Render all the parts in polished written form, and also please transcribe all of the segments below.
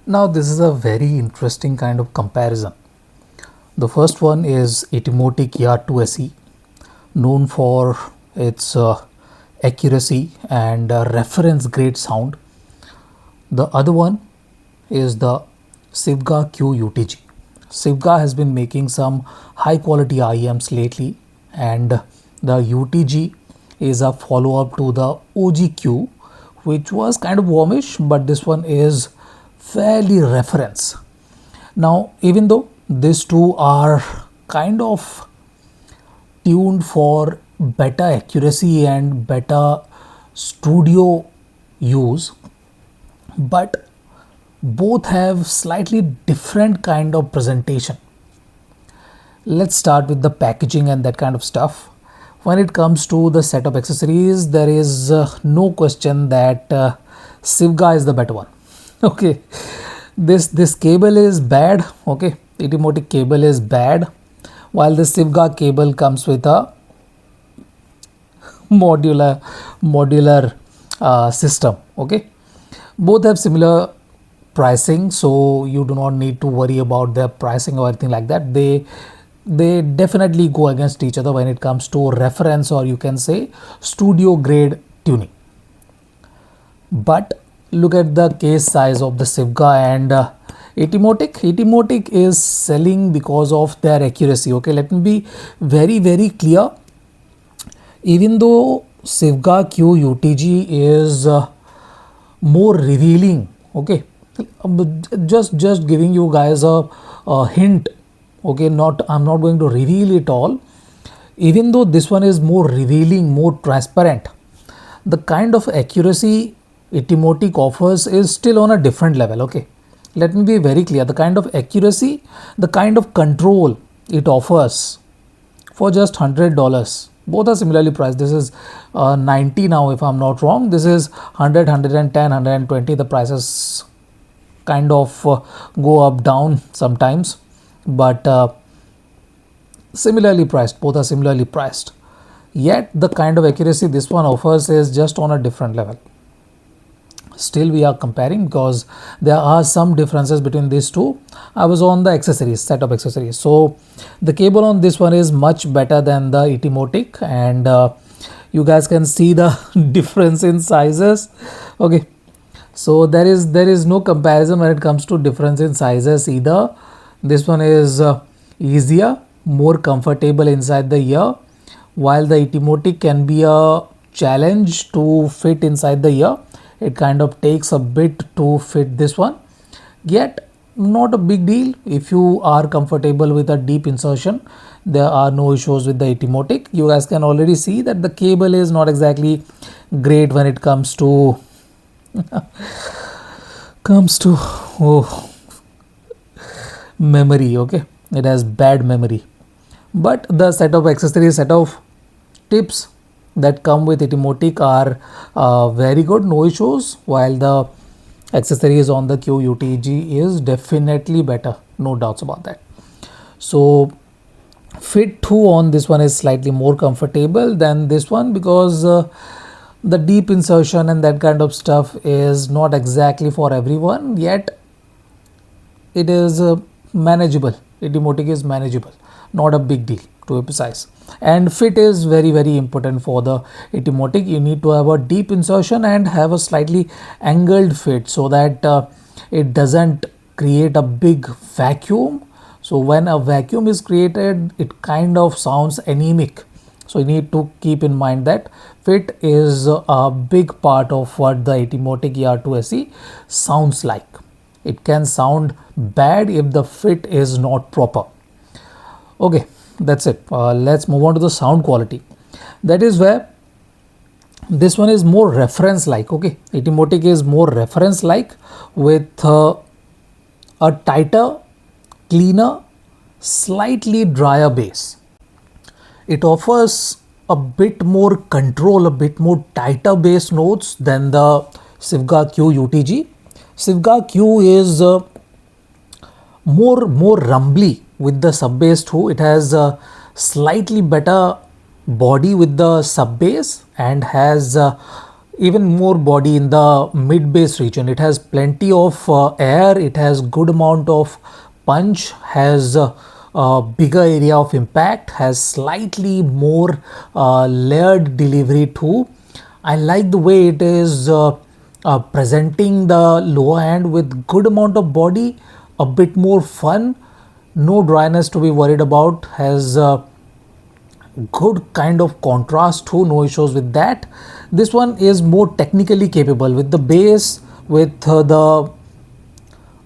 Now this is a very interesting kind of comparison. The first one is Etymotic ER3SE, known for its accuracy and reference grade sound. The other one is the Sivga Que UTG. Sivga has been making some high quality IEMs lately, and the UTG is a follow up to the OGQ, which was kind of warmish, but this one is fairly reference. Now, even though these two are kind of tuned for better accuracy and better studio use, but both have slightly different kind of presentation. Let's start with the packaging and that kind of stuff. When it comes to the set of accessories, there is no question that Sivga is the better one. Okay, this cable is bad. Okay, Etymotic cable is bad, while the Sivga cable comes with a modular system. Okay, both have similar pricing, so you do not need to worry about their pricing or anything like that. They definitely go against each other when it comes to reference, or you can say studio grade tuning. But look at the case size of the Sivga and Etymotic. Etymotic is selling because of their accuracy. Okay, let me be very clear. Even though Sivga Que UTG is more revealing, okay, just giving you guys a hint. Okay, I'm not going to reveal it all. Even though this one is more revealing, more transparent, the kind of accuracy Etymotic offers is still on a different level. Okay, let me be very clear. The kind of accuracy, the kind of control it offers for just $100. Both are similarly priced. This is 90 now, if I'm not wrong. This is 100, 110, 120. The prices kind of go up down sometimes, but similarly priced. Both are similarly priced. Yet the kind of accuracy this one offers is just on a different level. Still we are comparing because there are some differences between these two. I was on the accessories, set of accessories. So the cable on this one is much better than the Etymotic, and you guys can see the difference in sizes. Okay, so there is no comparison when it comes to difference in sizes either. This one is easier, more comfortable inside the ear, while the Etymotic can be a challenge to fit inside the ear. It kind of takes a bit to fit this one, yet not a big deal. If you are comfortable with a deep insertion, there are no issues with the Etymotic. You guys can already see that the cable is not exactly great when it comes to memory. Okay, it has bad memory, but the set of accessories, set of tips that come with Etymotic are very good, no issues, while the accessories on the Que UTG is definitely better, no doubts about that. So fit too on this one is slightly more comfortable than this one, because the deep insertion and that kind of stuff is not exactly for everyone, yet it is manageable. Etymotic is manageable, not a big deal, to be precise. And fit is very important for the Etymotic. You need to have a deep insertion and have a slightly angled fit, so that it doesn't create a big vacuum. So when a vacuum is created, it kind of sounds anemic. So you need to keep in mind that fit is a big part of what the Etymotic ER3SE sounds like. It can sound bad if the fit is not proper. Okay, that's it. Let's move on to the sound quality. That is where this one is more reference like. Okay, Etymotic is more reference like, with a tighter, cleaner, slightly drier bass. It offers a bit more control, a bit more tighter bass notes than the Sivga Que UTG. Sivga Que is more rumbly with the sub bass too. It has a slightly better body with the sub bass and has even more body in the mid base region. It has plenty of air, it has good amount of punch, has a bigger area of impact, has slightly more layered delivery too. I like the way it is presenting the lower hand with good amount of body, a bit more fun, no dryness to be worried about, has good kind of contrast too, no issues with that. This one is more technically capable with the bass, with the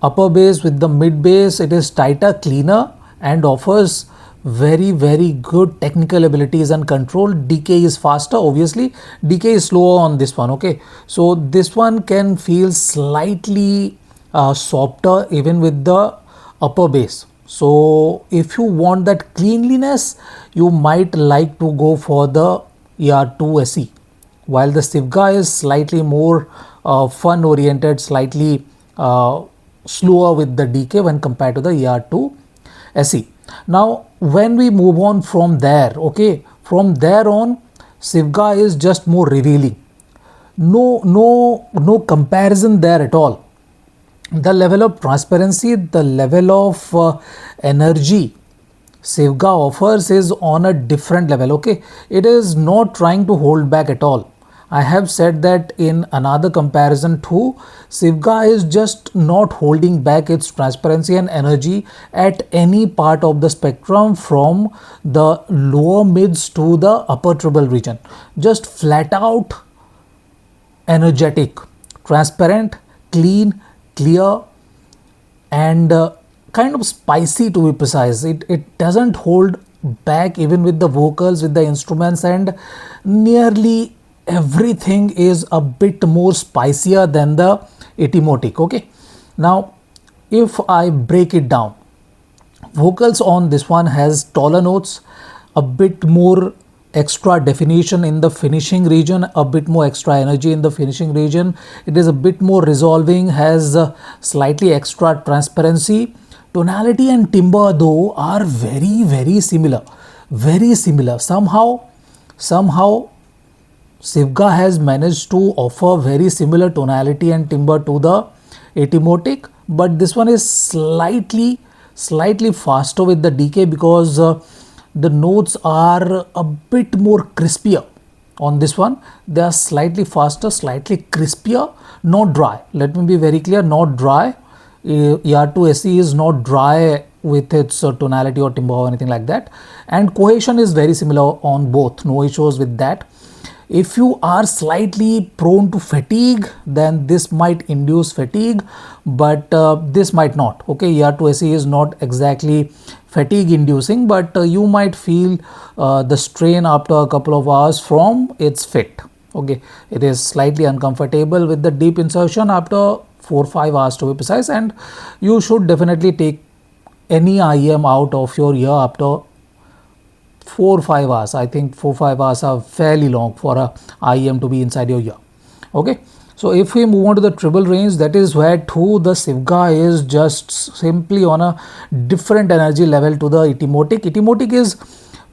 upper bass, with the mid bass. It is tighter, cleaner, and offers very good technical abilities and control. Decay is faster, obviously decay is slower on this one. Okay, so this one can feel slightly softer even with the upper bass. So if you want that cleanliness, you might like to go for the ER2SE, while the Sivga is slightly more fun oriented, slightly slower with the decay when compared to the ER2SE. Now when we move on from there, okay, from there on, Sivga is just more revealing. No comparison there at all. The level of transparency, the level of energy Sivga offers is on a different level. Okay, it is not trying to hold back at all. I have said that in another comparison too. Sivga is just not holding back its transparency and energy at any part of the spectrum, from the lower mids to the upper treble region. Just flat out energetic, transparent, clean, clear, and kind of spicy, to be precise. It doesn't hold back even with the vocals, with the instruments, and nearly everything is a bit more spicier than the Etymotic. Okay, now if I break it down, vocals on this one has taller notes, a bit more extra definition in the finishing region, a bit more extra energy in the finishing region. It is a bit more resolving, has slightly extra transparency. Tonality and timbre though are very similar, very similar. Somehow Sivga has managed to offer very similar tonality and timbre to the Etymotic, but this one is slightly faster with the decay, because the notes are a bit more crispier on this one. They are slightly faster, slightly crispier, not dry. Let me be very clear, not dry. ER2SE is not dry with its tonality or timbre or anything like that. And cohesion is very similar on both, no issues with that. If you are slightly prone to fatigue, then this might induce fatigue, but this might not. Okay, ER2SE is not exactly fatigue inducing, but you might feel the strain after a couple of hours from its fit. Okay, it is slightly uncomfortable with the deep insertion after 4-5 hours, to be precise, and you should definitely take any IEM out of your ear after 4-5 hours. I think 4-5 hours are fairly long for a IEM to be inside your ear. Okay, so if we move on to the treble range, that is where too the Sivga is just simply on a different energy level to the Etymotic. Etymotic is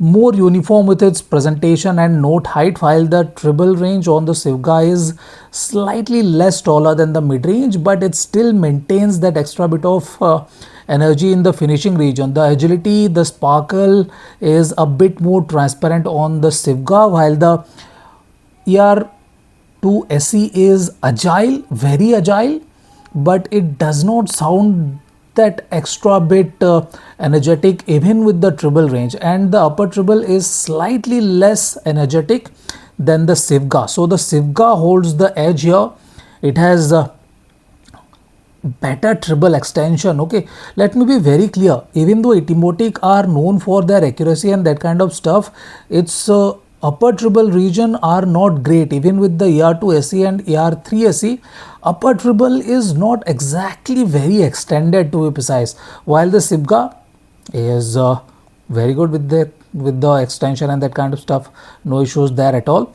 more uniform with its presentation and note height, while the treble range on the Sivga is slightly less taller than the mid range, but it still maintains that extra bit of energy in the finishing region. The agility, the sparkle is a bit more transparent on the Sivga, while the ER2SE is agile, very agile, but it does not sound that extra bit energetic even with the treble range, and the upper treble is slightly less energetic than the Sivga. So the Sivga holds the edge here. It has better treble extension. Okay, let me be very clear, even though Etymotic are known for their accuracy and that kind of stuff, its upper treble region are not great. Even with the ER2SE and ER3SE, upper treble is not exactly very extended, to be precise, while the Sivga is very good with the extension and that kind of stuff. No issues there at all.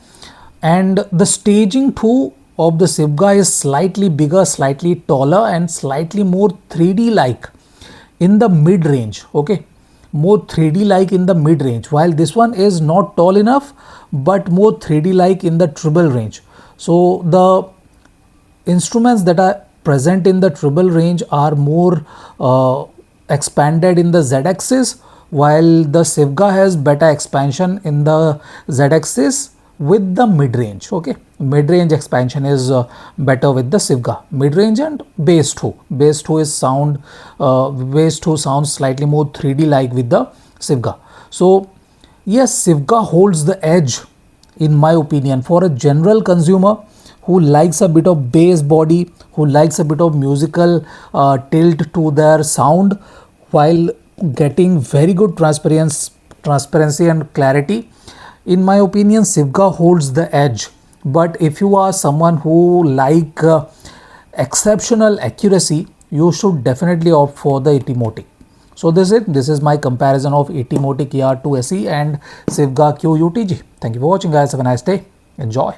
And the staging too of the Sivga is slightly bigger, slightly taller, and slightly more 3D like in the mid range. Okay, more 3D like in the mid range, while this one is not tall enough but more 3D like in the treble range. So the instruments that are present in the treble range are more expanded in the z-axis, while the Sivga has better expansion in the z-axis with the mid-range. Okay, mid-range expansion is better with the Sivga. Mid-range and bass 2. Bass 2 is bass 2 sounds slightly more 3D like with the Sivga. So yes, Sivga holds the edge in my opinion for a general consumer who likes a bit of bass body, who likes a bit of musical tilt to their sound while getting very good transparency and clarity. In my opinion, Sivga holds the edge. But if you are someone who like exceptional accuracy, you should definitely opt for the Etymotic. So this is it. This is my comparison of Etymotic ER3SE and Sivga Que UTG. Thank you for watching, guys. Have a nice day. Enjoy.